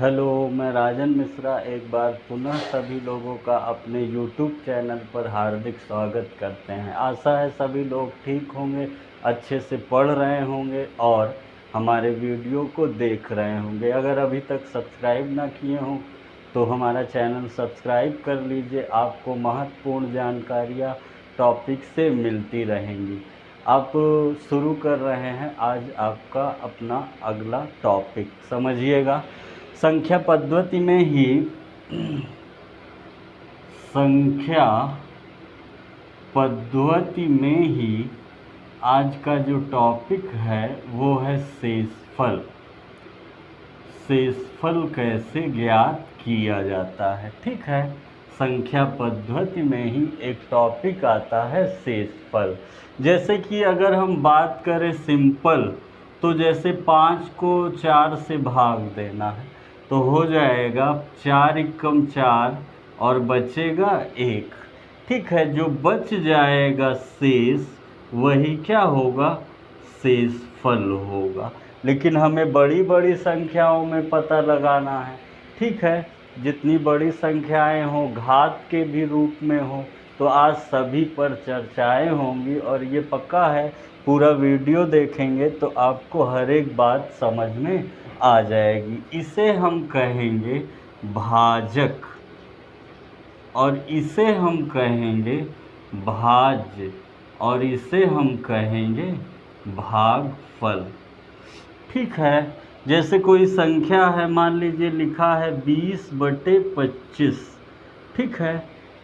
Hello, मैं राजन मिश्रा एक बार पुनः सभी लोगों का अपने YouTube चैनल पर हार्दिक स्वागत करते हैं। आशा है सभी लोग ठीक होंगे, अच्छे से पढ़ रहे होंगे और हमारे वीडियो को देख रहे होंगे। अगर अभी तक सब्सक्राइब ना किए हों तो हमारा चैनल सब्सक्राइब कर लीजिए। आपको महत्वपूर्ण जानकारियाँ टॉपिक से मिलती रहेंगी। आप शुरू कर रहे हैं आज आपका अपना अगला टॉपिक, समझिएगा। संख्या पद्धति में ही संख्या पद्धति में ही आज का जो टॉपिक है वो है शेषफल। शेषफल कैसे ज्ञात किया जाता है, ठीक है। संख्या पद्धति में ही एक टॉपिक आता है शेषफल। जैसे कि अगर हम बात करें सिंपल, तो जैसे 5 को 4 से भाग देना है तो हो जाएगा 4 एकम 4 और बचेगा 1, ठीक है। जो बच जाएगा शेष वही क्या होगा, शेषफल होगा। लेकिन हमें बड़ी बड़ी संख्याओं में पता लगाना है, ठीक है। जितनी बड़ी संख्याएं हों, घात के भी रूप में हो, तो आज सभी पर चर्चाएं होंगी और ये पक्का है पूरा वीडियो देखेंगे तो आपको हर एक बात समझ में आ जाएगी। इसे हम कहेंगे भाजक और इसे हम कहेंगे भाज्य और इसे हम कहेंगे भागफल, ठीक है। जैसे कोई संख्या है, मान लीजिए लिखा है 20/25, ठीक है।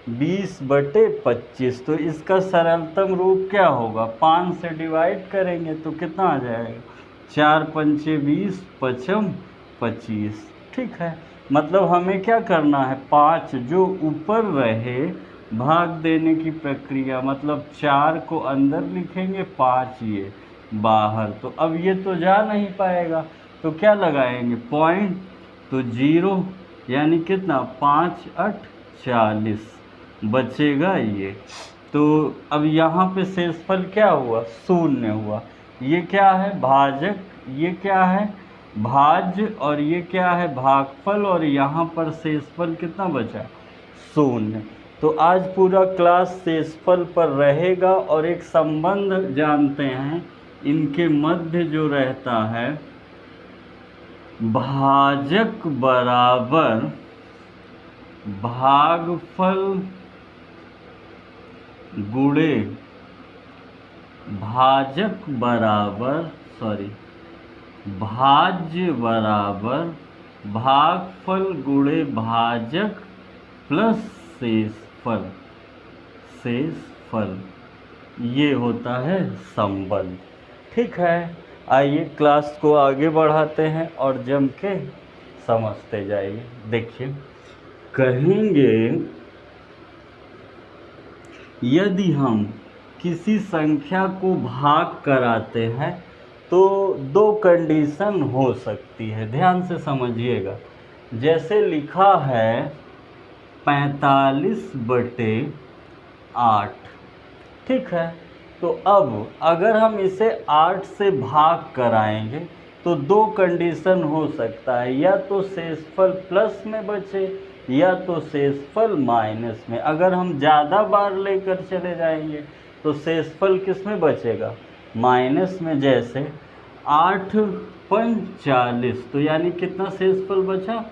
20/25 तो इसका सरलतम रूप क्या होगा, 5 से डिवाइड करेंगे तो कितना आ जाएगा, 4 पंचे 20, पचम 25, ठीक है। मतलब हमें क्या करना है, 5 जो ऊपर रहे भाग देने की प्रक्रिया, मतलब 4 को अंदर लिखेंगे, 5 ये बाहर। तो अब ये तो जा नहीं पाएगा तो क्या लगाएंगे, पॉइंट, तो 0 यानी कितना, 5 8 40, बचेगा ये। तो अब यहाँ पे शेषफल क्या हुआ, शून्य हुआ। ये क्या है, भाजक, ये क्या है, भाज्य, और ये क्या है, भागफल, और यहाँ पर शेषफल कितना बचा, शून्य। तो आज पूरा क्लास शेषफल पर रहेगा और एक संबंध जानते हैं इनके मध्य जो रहता है, भाजक बराबर भागफल गुणे भाजक बराबर भाज्य बराबर भागफल गुणे भाजक प्लस शेषफल। शेषफल ये होता है संबंध, ठीक है। आइए क्लास को आगे बढ़ाते हैं और जम के समझते जाइए। देखिए, कहेंगे यदि हम किसी संख्या को भाग कराते हैं तो दो कंडीशन हो सकती है, ध्यान से समझिएगा। जैसे लिखा है 45/8, ठीक है। तो अब अगर हम इसे 8 से भाग कराएंगे तो दो कंडीशन हो सकता है, या तो शेषफल प्लस में बचे या तो शेषफल माइनस में। अगर हम ज़्यादा बार लेकर चले जाएंगे तो शेषफल किस में बचेगा, माइनस में। जैसे 8 पंच 40, तो यानी कितना शेषफल बचा,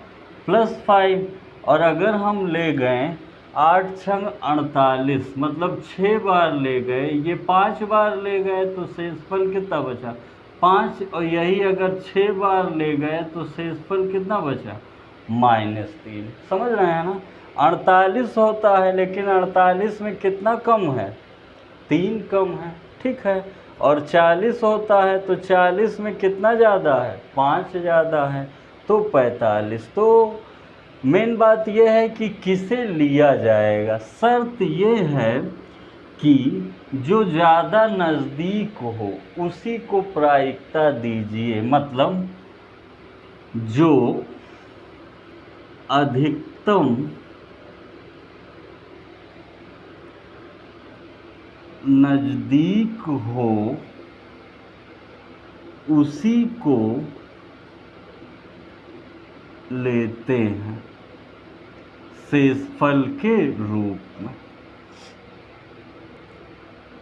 +5। और अगर हम ले गए 8 छंग 48, मतलब 6 बार ले गए, ये 5 बार ले गए तो शेषफल कितना बचा, 5। और यही अगर 6 बार ले गए तो शेषफल कितना बचा, -3। समझ रहे हैं ना। 48 होता है लेकिन 48 में कितना कम है, 3 कम है, ठीक है। और 40 होता है तो 40 में कितना ज़्यादा है, 5 ज़्यादा है, तो 45। तो मेन बात यह है कि किसे लिया जाएगा। शर्त ये है कि जो ज़्यादा नज़दीक हो उसी को प्रायिकता दीजिए, मतलब जो अधिकतम नज़दीक हो उसी को लेते हैं शेषफल के रूप में।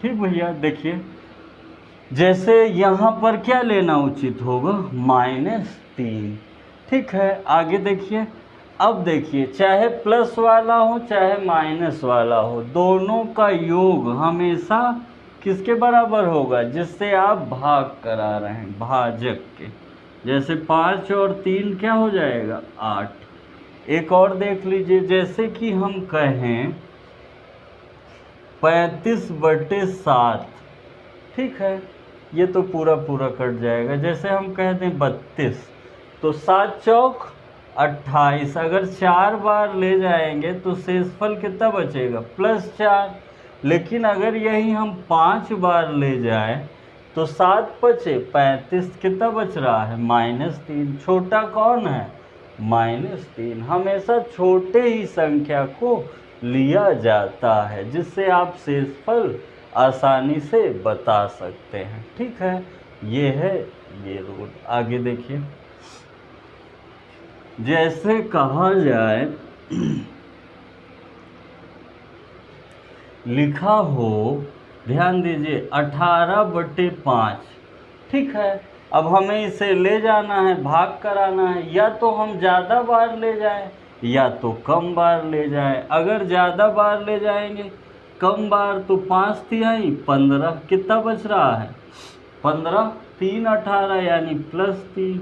ठीक भैया, देखिए जैसे यहाँ पर क्या लेना उचित होगा, -3। ठीक है, आगे देखिए। अब देखिए, चाहे प्लस वाला हो चाहे माइनस वाला हो, दोनों का योग हमेशा किसके बराबर होगा, जिससे आप भाग करा रहे हैं, भाजक के। जैसे 5 और 3 क्या हो जाएगा, 8। एक और देख लीजिए, जैसे कि हम कहें 35/7। ठीक है, ये तो पूरा पूरा कट जाएगा। जैसे हम कह दें 32, तो 7 चौक 28। अगर 4 बार ले जाएंगे तो शेषफल कितना बचेगा, +4। लेकिन अगर यही हम 5 बार ले जाए तो 7 बचे 35, कितना बच रहा है, -3। छोटा कौन है, -3। हमेशा छोटे ही संख्या को लिया जाता है, जिससे आप शेषफल आसानी से बता सकते हैं। ठीक है, ये है ये रूल। आगे देखिए, जैसे कहा जाए लिखा हो, ध्यान दीजिए, 18/5। ठीक है, अब हमें इसे ले जाना है, भाग कराना है। या तो हम ज़्यादा बार ले जाएं या तो कम बार ले जाएं। अगर ज़्यादा बार ले जाएंगे, कम बार, तो 5×3 15, कितना बच रहा है, 15। 3 18 यानी +3।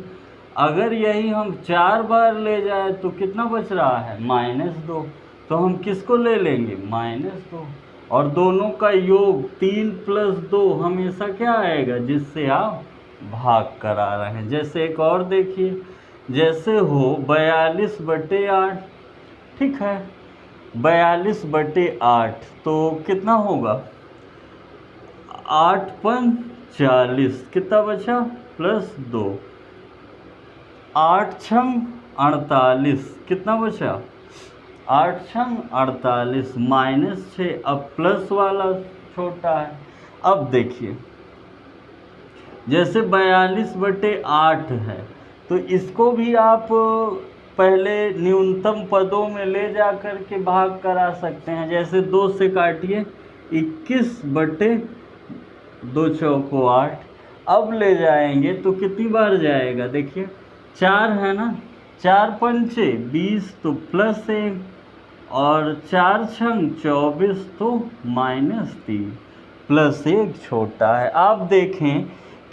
अगर यही हम 4 बार ले जाए तो कितना बच रहा है, -2। तो हम किसको ले लेंगे, -2। और दोनों का योग 3 + 2 हमेशा क्या आएगा, जिससे आप भाग करा रहे हैं। जैसे एक और देखिए, जैसे हो 42/8। ठीक है, 42/8 तो कितना होगा, 8×5 40, कितना बचा, +2। 8×6 48, कितना बचा, 8×6 48, -6। अब प्लस वाला छोटा है। अब देखिए, जैसे 42/8 है, तो इसको भी आप पहले न्यूनतम पदों में ले जा कर के भाग करा सकते हैं। जैसे 2 से काटिए, 21/2 चौको 8। अब ले जाएंगे तो कितनी बार जाएगा, देखिए 4 है ना, 4×5 20, तो +1। और 4×6 24, तो -3। +1 छोटा है। आप देखें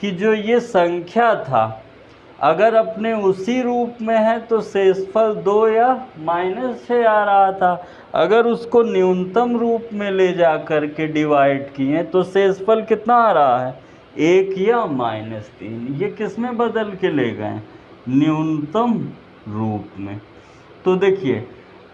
कि जो ये संख्या था, अगर अपने उसी रूप में है तो शेषफल 2 या -6 आ रहा था। अगर उसको न्यूनतम रूप में ले जा कर के डिवाइड किए तो शेषफल कितना आ रहा है, 1 या -3। ये किस में बदल के ले गए, न्यूनतम रूप में। तो देखिए,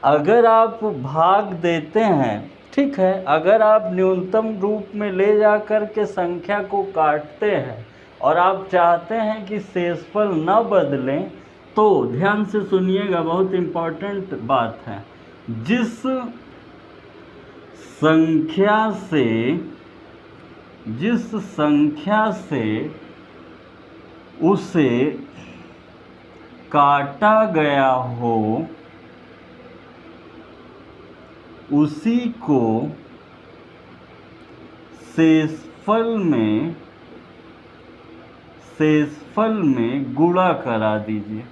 अगर आप भाग देते हैं, ठीक है, अगर आप न्यूनतम रूप में ले जा कर के संख्या को काटते हैं और आप चाहते हैं कि शेषफल न बदलें, तो ध्यान से सुनिएगा, बहुत इम्पोर्टेंट बात है। जिस संख्या से उसे काटा गया हो, उसी को शेषफल में गुणा करा दीजिए।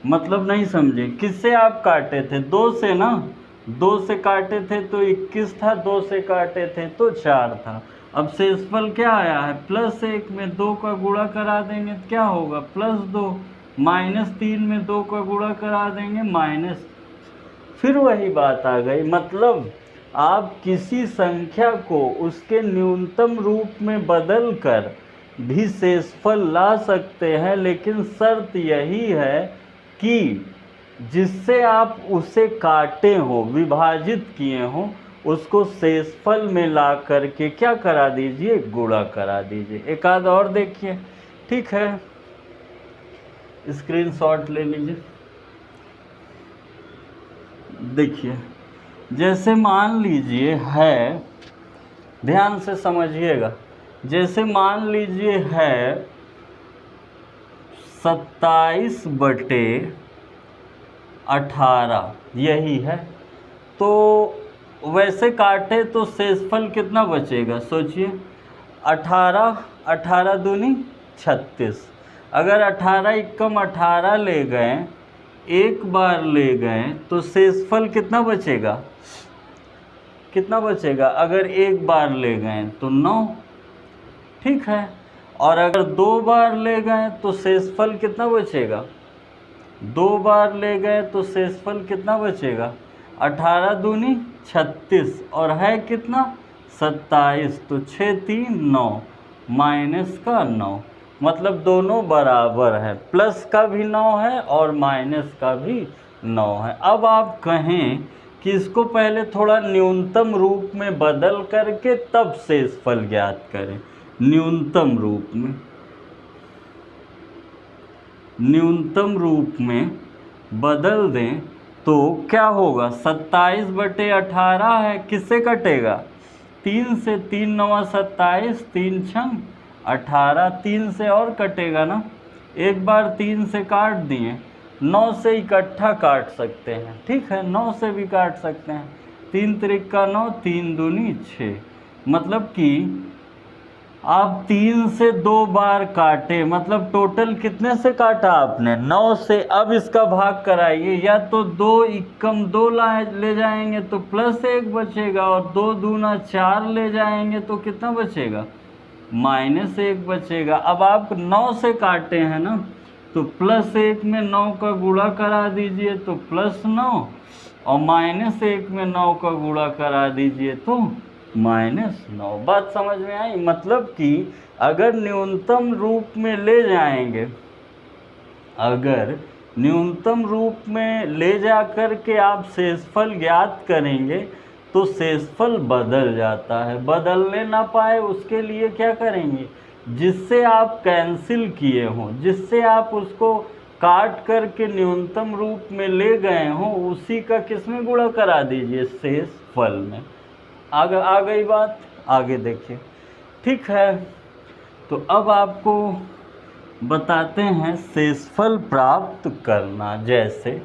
मतलब नहीं समझे, किससे आप काटे थे, 2 से ना, 2 से काटे थे तो 21 था, 2 से काटे थे तो 4 था। अब शेषफल क्या आया है, +1 में 2 का गुणा करा देंगे तो क्या होगा, +2। -3 में 2 का गुणा करा देंगे, फिर वही बात आ गई। मतलब आप किसी संख्या को उसके न्यूनतम रूप में बदल कर भी शेषफल ला सकते हैं, लेकिन शर्त यही है कि जिससे आप उसे काटे हो, विभाजित किए हो, उसको शेषफल में ला करके क्या करा दीजिए, गुणा करा दीजिए। एक आध और देखिए, ठीक है, स्क्रीनशॉट ले लीजिए। देखिए, जैसे मान लीजिए है, ध्यान से समझिएगा, जैसे मान लीजिए है 27/8 18 यही है। तो वैसे काटे तो शेषफल कितना बचेगा सोचिए, 18, 18 दूनी 36। अगर 18 एकम 18 ले गए, एक बार ले गए तो शेषफल कितना बचेगा, कितना बचेगा? अगर एक बार ले गए तो 9, ठीक है। और अगर 2 बार ले गए तो शेषफल कितना बचेगा? 2 बार ले गए तो शेषफल कितना बचेगा? 18 दूनी 36 और है कितना? 27। तो 6 3 9 माइनस का 9, मतलब दोनों बराबर है, प्लस का भी 9 है और माइनस का भी 9 है। अब आप कहें कि इसको पहले थोड़ा न्यूनतम रूप में बदल करके तब शेषफल ज्ञात करें। न्यूनतम रूप में, न्यूनतम रूप में बदल दें तो क्या होगा? 27/18 है, किससे कटेगा? 3 से। 3 9 27, 3 6 18, 3 से और कटेगा ना, एक बार 3 से काट दिए, 9 से इकट्ठा काट सकते हैं, ठीक है, 9 से भी काट सकते हैं। 3 त्रिक का 9, 3 दूनी 6, मतलब कि आप 3 से 2 बार काटे, मतलब टोटल कितने से काटा आपने? 9 से। अब इसका भाग कराइए, या तो 2 एकम 2 ले जाएंगे तो +1 बचेगा, और 2 दूना 4 ले जाएंगे तो कितना बचेगा? -1 बचेगा। अब आप 9 से काटे हैं ना, तो +1 में 9 का गुणा करा दीजिए तो +9, और -1 में 9 का गुणा करा दीजिए तो -9। बात समझ में आई? मतलब कि अगर न्यूनतम रूप में ले जाएंगे, अगर न्यूनतम रूप में ले जा कर के आप शेषफल ज्ञात करेंगे तो शेषफल बदल जाता है। बदलने ना पाए उसके लिए क्या करेंगे? जिससे आप कैंसिल किए हों, जिससे आप उसको काट करके न्यूनतम रूप में ले गए हों, उसी का किस में गुणा करा दीजिए? शेषफल में। आ गई बात? आगे देखिए, ठीक है। तो अब आपको बताते हैं शेषफल प्राप्त करना। जैसे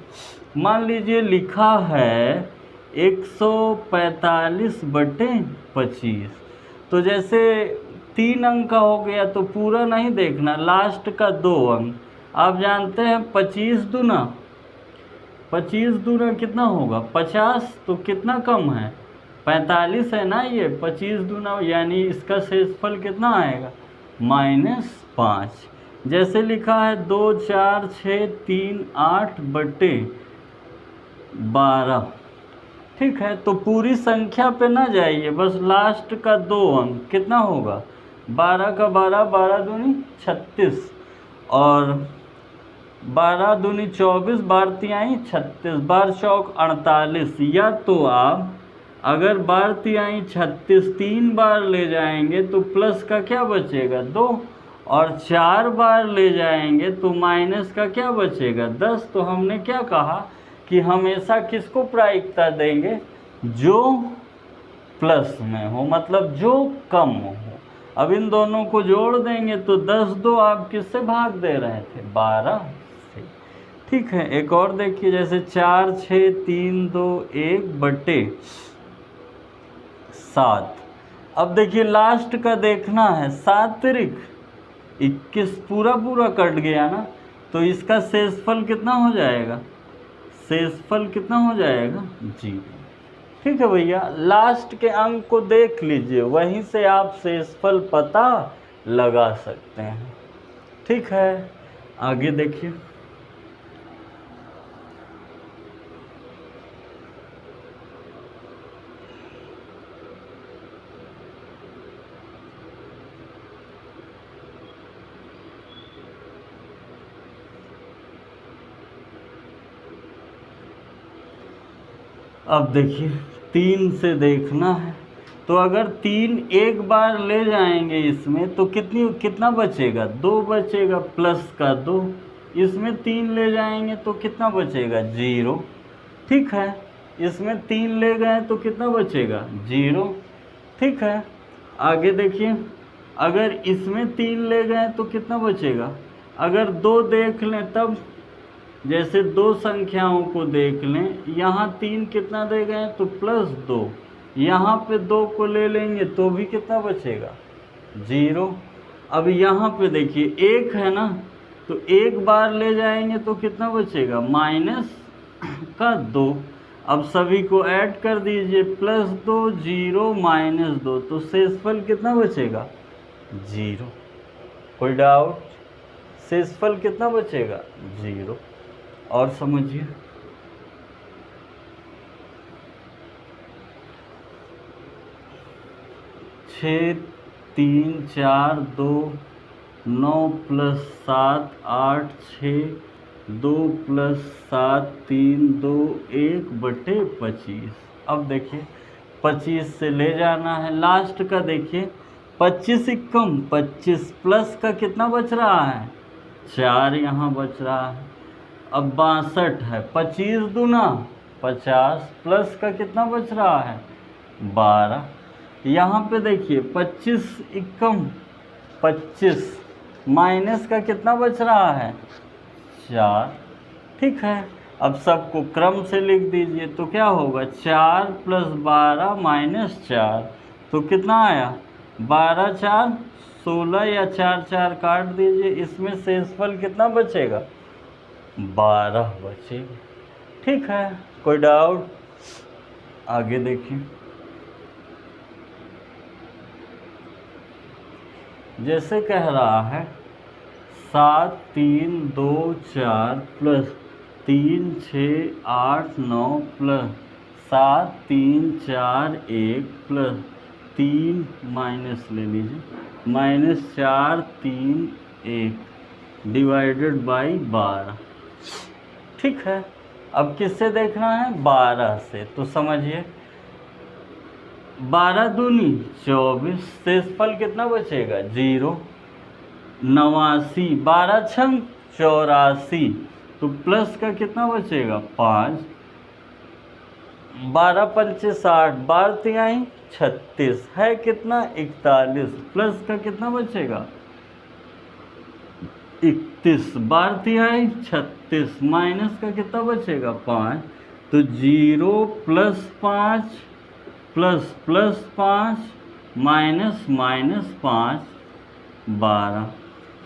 मान लीजिए लिखा है 145/25, तो जैसे 3 अंक का हो गया तो पूरा नहीं देखना, लास्ट का 2 अंक। आप जानते हैं 25 दूना कितना होगा? 50। तो कितना कम है? 45 है ना ये। 25 दूना यानी इसका शेषफल कितना आएगा? -5। जैसे लिखा है 2 4 6 3 8/12, ठीक है। तो पूरी संख्या पे ना जाइए, बस लास्ट का 2 अंक कितना होगा? 12 का 12, 12 दूनी 36, और 12 दूनी 24, 12 तिहाई 36, 12 चौक 48। या तो आप अगर 12 तिहाई 36 3 बार ले जाएंगे तो प्लस का क्या बचेगा? 2, और 4 बार ले जाएंगे तो माइनस का क्या बचेगा? 10। तो हमने क्या कहा कि हमेशा किसको प्रायिकता देंगे? जो प्लस में हो, मतलब जो कम हो। अब इन दोनों को जोड़ देंगे तो 10 2 आप किससे भाग दे रहे थे? 12 से, ठीक है। एक और देखिए, जैसे 4 6 3 2 1/7। अब देखिए लास्ट का देखना है, 7 त्रिक 21, पूरा कट गया ना, तो इसका शेषफल कितना हो जाएगा? शेषफल कितना हो जाएगा? 0। ठीक है भैया, लास्ट के अंक को देख लीजिए, वहीं से आप शेषफल पता लगा सकते हैं। ठीक है, आगे देखिए। अब देखिए 3 से देखना है, तो अगर 3 एक बार ले जाएंगे इसमें तो कितना बचेगा? 2 बचेगा, प्लस का 2। इसमें 3 ले जाएंगे तो कितना बचेगा? 0। ठीक है, इसमें 3 ले गए तो कितना बचेगा? 0। ठीक है, आगे देखिए, अगर इसमें 3 ले गए तो कितना बचेगा? अगर 2 देख लें तब जैसे दो संख्याओं को देख लें, यहाँ 3 कितना दे गए तो +2, यहाँ पे 2 को ले लेंगे तो भी कितना बचेगा 0। अब यहाँ पे देखिए 1 है ना, तो एक बार ले जाएंगे तो कितना बचेगा -2। अब सभी को ऐड कर दीजिए, +2 0 -2, तो शेषफल कितना बचेगा 0। कोई डाउट? शेषफल कितना बचेगा 0। और समझिए, छः 3 4 2 9 + 7 8 6 2 + 7 3 2 1/25। अब देखिए 25 से ले जाना है, लास्ट का देखिए 25 कम 25 प्लस का कितना बच रहा है 4 यहाँ बच रहा है। अब 62 है, 25 दूना 50 प्लस का कितना बच रहा है 12। यहाँ पे देखिए 25 एकम 25 माइनस का कितना बच रहा है 4। ठीक है, अब सबको क्रम से लिख दीजिए, तो क्या होगा 4 + 12 - 4, तो कितना आया 12 4 16, या 4 4 काट दीजिए, इसमें शेषफल कितना बचेगा 12 बचेगा। ठीक है, कोई डाउट? आगे देखिए, जैसे कह रहा है 7 3 2 4 + 3 6 8 9 + 7 3 4 1 + 3 माइनस ले लीजिए -4 3 1 डिवाइडेड बाई 12। ठीक है, अब किससे देखना है 12 से, तो समझिए 12 दूनी 24, शेषफल कितना बचेगा 0। 89 12 छंग 84, तो प्लस का कितना बचेगा 5। 12 पंचे 60, 12 तिहाई 36 है कितना 41, प्लस का कितना बचेगा 31। 12 तिहाई 36 माइनस का कितना बचेगा 5, तो 0 + 5 + 5 माइनस -5 12।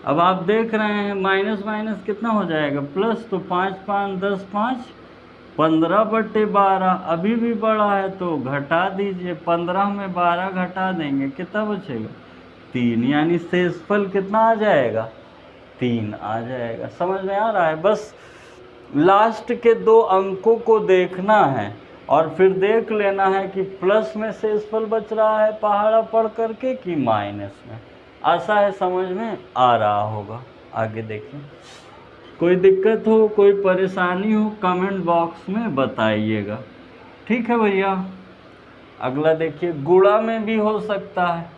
अब आप देख रहे हैं माइनस माइनस कितना हो जाएगा प्लस, तो 5 5 10 5 15/12। अभी भी बड़ा है तो घटा दीजिए, 15 में 12 घटा देंगे कितना बचेगा 3, यानी शेषफल कितना आ जाएगा 3 आ जाएगा। समझ में आ रहा है? बस लास्ट के 2 अंकों को देखना है और फिर देख लेना है कि प्लस में शेषफल बच रहा है पहाड़ा पढ़ करके कि माइनस में। आशा है समझ में आ रहा होगा। आगे देखें, कोई दिक्कत हो कोई परेशानी हो कमेंट बॉक्स में बताइएगा। ठीक है भैया। अगला देखिए, गुणा में भी हो सकता है,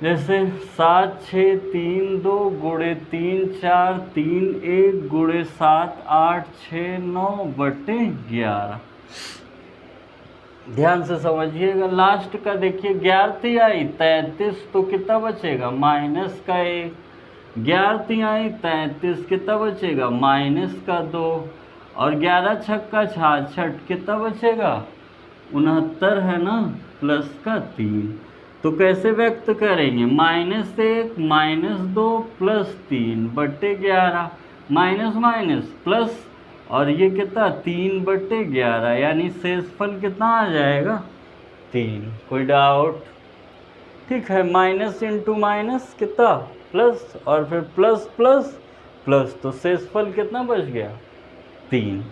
जैसे 7 6 3 2 × 3 4 3 1 × 7 8 6 9/11। ध्यान से समझिएगा, लास्ट का देखिए 11 तिहाई 33, तो कितना बचेगा माइनस का 1। 11 तिहाई 33 कितना बचेगा माइनस का 2, और 11 छक्का 66 कितना बचेगा 69 है ना, प्लस का 3। तो कैसे व्यक्त करेंगे -1 -2 + 3/11 माइनस माइनस प्लस, और ये कितना 3/11, यानी शेषफल कितना आ जाएगा 3। कोई डाउट? ठीक है, माइनस इंटू माइनस कितना प्लस, और फिर प्लस प्लस प्लस, तो शेषफल कितना बच गया 3।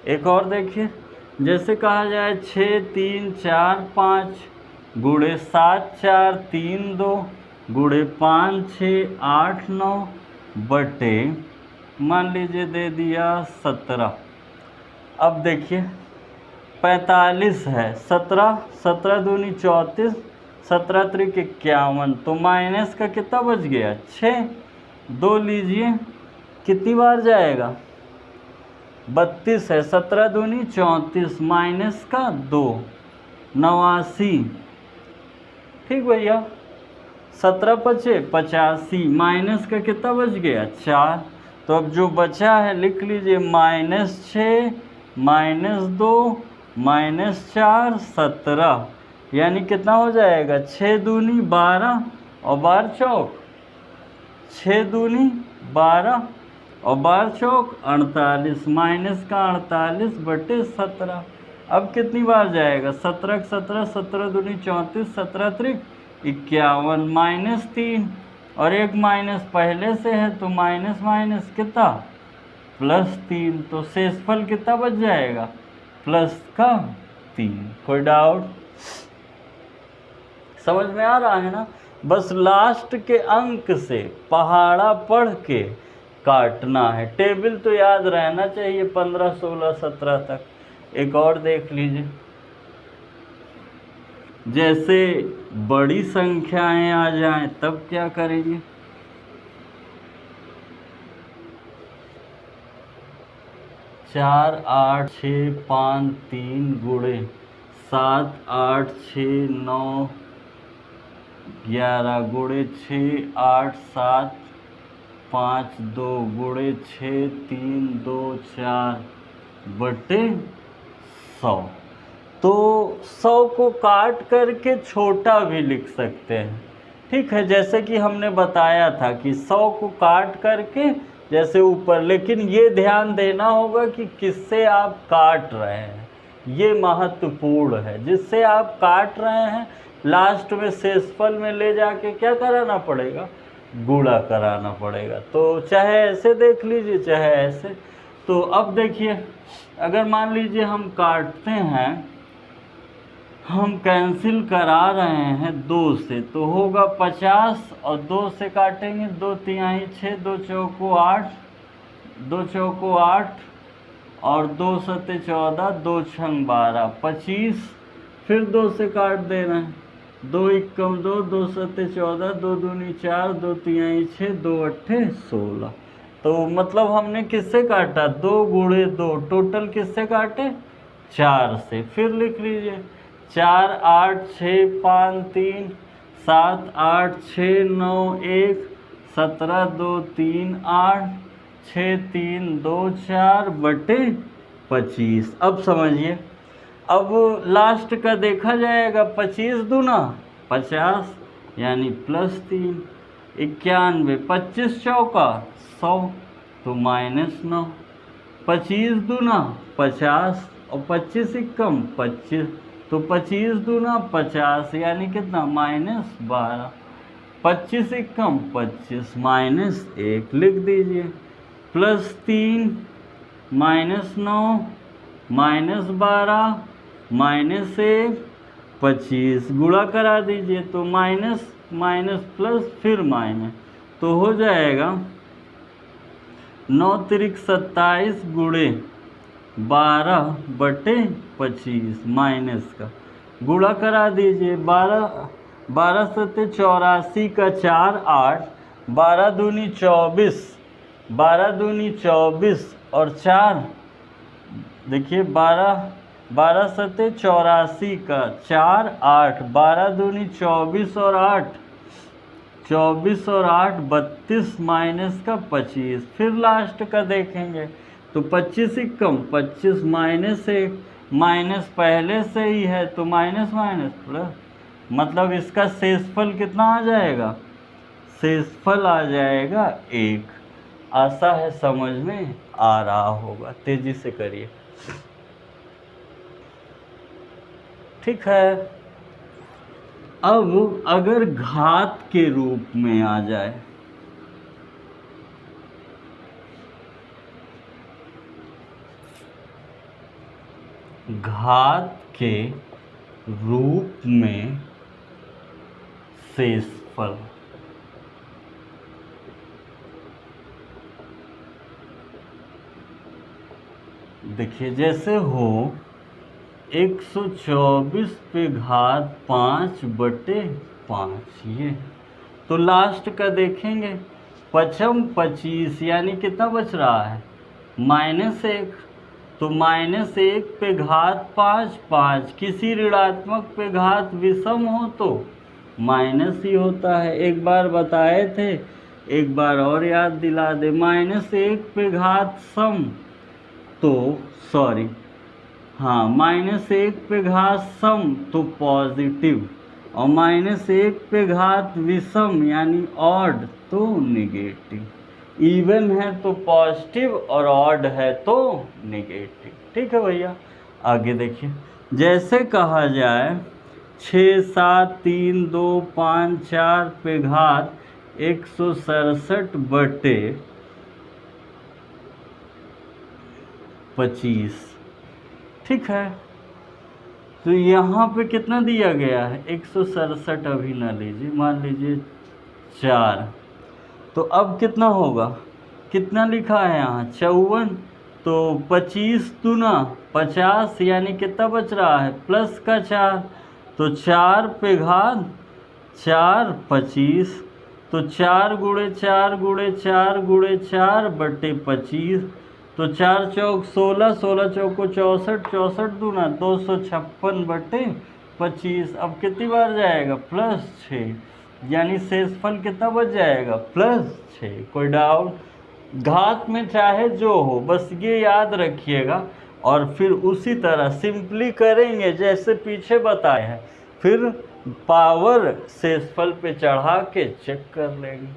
एक और देखिए, जैसे कहा जाए 6 3 4 5 × 7 4 3 2 × 5 6 8 9 बटे मान लीजिए दे दिया 17। अब देखिए 45 है, 17 दूनी 34, 17 त्रिक 51, तो माइनस का कितना बच गया 6। 2 लीजिए कितनी बार जाएगा 32 है, 17 दूनी 34 माइनस का 2 89। ठीक भैया, 17 × 5 = 85, माइनस का कितना बच गया 4। तो अब जो बचा है लिख लीजिए -6 -2 -4 17, यानी कितना हो जाएगा 6 दूनी 12 और 12 चौक 6 दूनी 12 और 12 चौक 48, माइनस का 48/17। अब कितनी बार जाएगा 17 17 17 दूनी 34 17 त्रिक 51 -3 और एक माइनस पहले से है तो माइनस माइनस कितना +3, तो शेषफल कितना बच जाएगा +3। कोई डाउट समझ में आ रहा है ना? बस लास्ट के अंक से पहाड़ा पढ़ के काटना है। टेबल तो याद रहना चाहिए 15 16 17 तक। एक और देख लीजिए, जैसे बड़ी संख्याएं आ जाएं तब क्या करेंगे। 4 8 6 5 3 गुणे 7 8 6 9 11 गुणे 6 8 7 5 2 गुणे 6 3 2 4/100। तो 100 को काट करके छोटा भी लिख सकते हैं, ठीक है, जैसे कि हमने बताया था कि 100 को काट करके जैसे ऊपर, लेकिन ये ध्यान देना होगा कि किससे आप काट रहे हैं, ये महत्वपूर्ण है। जिससे आप काट रहे हैं लास्ट में शेषफल में ले जाके क्या कराना पड़ेगा, गुणा कराना पड़ेगा। तो चाहे ऐसे देख लीजिए चाहे ऐसे। तो अब देखिए, अगर मान लीजिए हम काटते हैं, हम कैंसिल करा रहे हैं 2 से, तो होगा 50 और 2 से काटेंगे 2 तिहाई 6 2 चौको 8 2 चौको 8 और 2 सत्ते 14 2 छंग 12 25, फिर 2 से काट देना है 2 एकम 2 2 सत्ते 14 2 दूनी 4 2 तिहाई 6 2 अट्ठे 16। तो मतलब हमने किससे काटा 2 गुणे 2, टोटल किससे काटे 4 से। फिर लिख लीजिए 4 8 6 5 3 7 8 6 9 1 17 2 3 8 6 3 2 4/25। अब समझिए, अब लास्ट का देखा जाएगा 25 दूना 50 यानी +3, 91 25 चौका 100 तो -9, 25 दूना 50 और 25 एकम 25, तो 25 दूना 50 यानी कितना -12, 25 एकम 25 -1 लिख दीजिए, +3 -9 -12 -1 25 गुणा करा दीजिए, तो माइनस माइनस प्लस फिर माइनस, तो हो जाएगा 9 त्रिक 27 गुणे 12/25 माइनस का गुणा करा दीजिए, 12 सत्ते 84 का 4 8 12 दूनी 24 12 दूनी 24 और 4 देखिए 12 सत्ते 84 का 4 8 12 दूनी 24 और 8 24 और 8 32 माइनस का 25। फिर लास्ट का देखेंगे तो 25 एकम 25 -1 माइनस पहले से ही है तो माइनस माइनस प्लस, मतलब इसका शेषफल कितना आ जाएगा, शेषफल आ जाएगा 1। आशा है समझ में आ रहा होगा, तेजी से करिए। ठीक है, अब अगर घात के रूप में आ जाए, घात के रूप में शेषफल, देखिए जैसे हो 124 पे घात 5/5 ये, तो लास्ट का देखेंगे पचम 25 यानी कितना बच रहा है -1, तो -1 पे घात 5 किसी ऋणात्मक पे घात विषम हो तो माइनस ही होता है। एक बार बताए थे एक बार और याद दिला दे, -1 पे घात सम, तो सॉरी हाँ -1 पे घात सम तो पॉजिटिव, और -1 पे घात विषम यानी ऑड तो निगेटिव। इवन है तो पॉजिटिव और ऑड है तो निगेटिव। ठीक है भैया, आगे देखिए, जैसे कहा जाए 6, 7, 3, 2, 5, 4 पे घात 167 बटे 25। ठीक है, तो यहाँ पे कितना दिया गया है 167, अभी ना लीजिए, मान लीजिए 4, तो अब कितना होगा, कितना लिखा है यहाँ 54, तो 25 दूना 50 यानी कितना बच रहा है प्लस का 4, तो 4 पे घात 4 25, तो 4 गुणे 4 गुणे 4 गुणे 4 बटे 25, तो 4 चौक 16, 16 चौको 64, 64 दूना 256 बटे 25। अब कितनी बार जाएगा +6, यानी शेषफल कितना बच जाएगा +6। कोई डाउट? घात में चाहे जो हो, बस ये याद रखिएगा, और फिर उसी तरह सिंपली करेंगे जैसे पीछे बताए हैं, फिर पावर शेषफल पे चढ़ा के चेक कर लेंगे।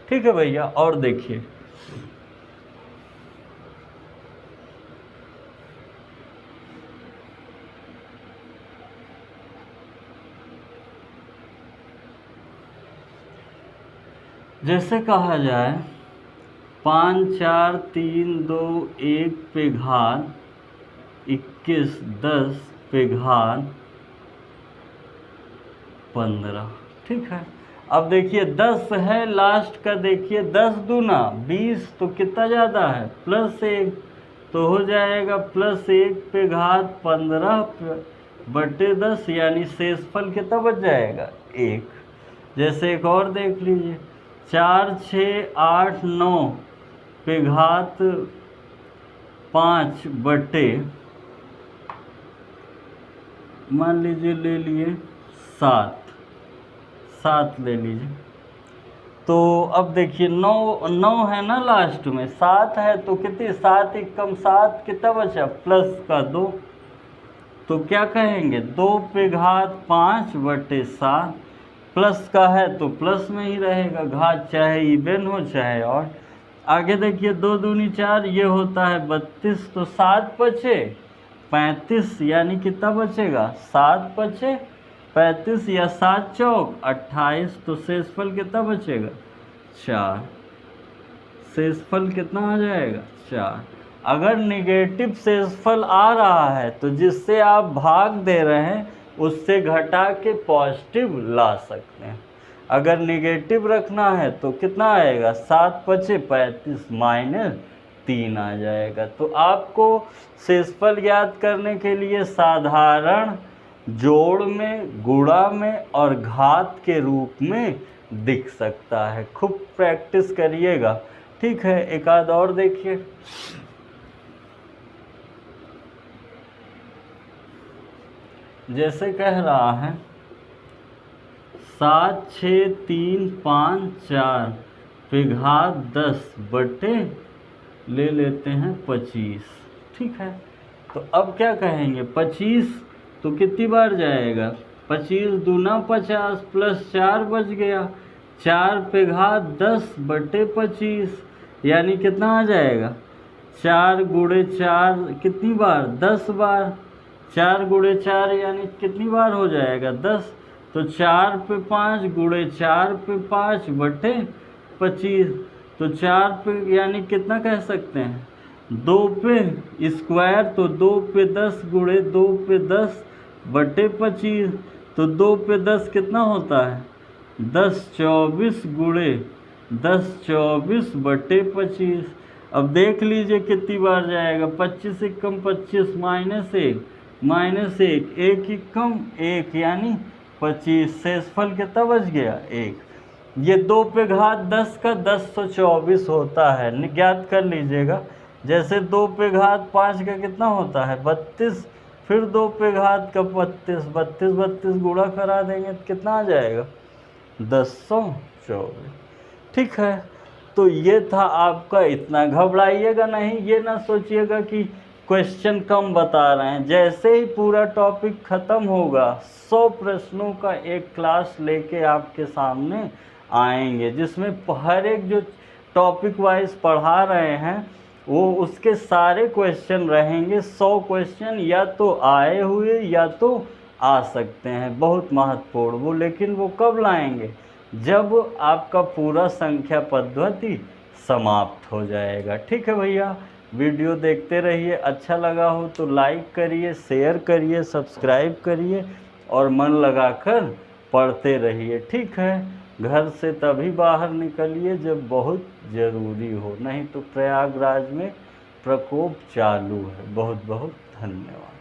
ठीक है भैया, और देखिए जैसे कहा जाए 5, 4, 3, 2, 1 पे घात 21, 10 पे घात 15। ठीक है, अब देखिए 10 है लास्ट का, देखिए 10 दूना 20, तो कितना ज़्यादा है +1, तो हो जाएगा +1 पे घात 15 बटे 10, यानी शेषफल कितना बच जाएगा 1। जैसे एक और देख लीजिए, 4, 6, 8, 9 पे घात 5 बटे, मान लीजिए ले लिए 7 ले लीजिए, तो अब देखिए 9 है ना लास्ट में, 7 है तो कितनी, 7 एकम 7, कितना बचा प्लस का 2, तो क्या कहेंगे 2 पे घात 5 बटे 7, प्लस का है तो प्लस में ही रहेगा, घात चाहे इवन हो चाहे और। आगे देखिए 2 दूनी 4, ये होता है 32, तो 7 बचे 35, यानी कितना बचेगा 7 बचे 35, या 7 चौक 28, तो शेषफल कितना बचेगा 4। शेषफल कितना आ जाएगा 4। अगर निगेटिव शेषफल आ रहा है तो जिससे आप भाग दे रहे हैं उससे घटा के पॉजिटिव ला सकते हैं। अगर निगेटिव रखना है तो कितना आएगा 7 बचे 35 -3 आ जाएगा। तो आपको शेषफल याद करने के लिए साधारण, जोड़ में, गुणा में और घात के रूप में दिख सकता है। खूब प्रैक्टिस करिएगा। ठीक है, एक आध और देखिए। जैसे कह रहा है 7, 6, 3, 5, 4 पे घात 10 बटे ले लेते हैं 25। ठीक है, तो अब क्या कहेंगे 25 तो कितनी बार जाएगा, 25 दूना 50 प्लस 4 बच गया, 4 पे घात 10 बटे 25, यानी कितना आ जाएगा 4 गुणे 4 कितनी बार 10 बार, 4 गुणे 4 यानी कितनी बार हो जाएगा 10, तो 4 पे 5 गुणे 4 पे 5 बटे 25, तो 4 पे यानी कितना कह सकते हैं 2 पे स्क्वायर, तो 2 पे 10 गुणे 2 पे 10 बटे 25, तो 2 पे 10 कितना होता है 10, 24 गुणे 10, 24 बटे 25। अब देख लीजिए कितनी बार जाएगा, 25 एकम 25 -1 1 एकम 1 यानी 25, शेषफल कितना बच गया 1। ये 2 पे घात 10 का 1024 होता है, ज्ञात कर लीजिएगा। जैसे 2 पे घात 5 का कितना होता है 32, फिर 2 पे घात का 32 गुणा करा देंगे तो कितना आ जाएगा 1024। ठीक है। तो ये था आपका, इतना घबराइएगा नहीं, ये ना सोचिएगा कि क्वेश्चन कम बता रहे हैं। जैसे ही पूरा टॉपिक ख़त्म होगा 100 प्रश्नों का एक क्लास लेके आपके सामने आएंगे, जिसमें हर एक जो टॉपिक वाइज पढ़ा रहे हैं वो उसके सारे क्वेश्चन रहेंगे। 100 क्वेश्चन या तो आए हुए या तो आ सकते हैं, बहुत महत्वपूर्ण वो। लेकिन वो कब लाएंगे? जब आपका पूरा संख्या पद्धति समाप्त हो जाएगा। ठीक है भैया, वीडियो देखते रहिए, अच्छा लगा हो तो लाइक करिए, शेयर करिए, सब्सक्राइब करिए और मन लगाकर पढ़ते रहिए। ठीक है, घर से तभी बाहर निकलिए जब बहुत ज़रूरी हो, नहीं तो प्रयागराज में प्रकोप चालू है। बहुत बहुत धन्यवाद।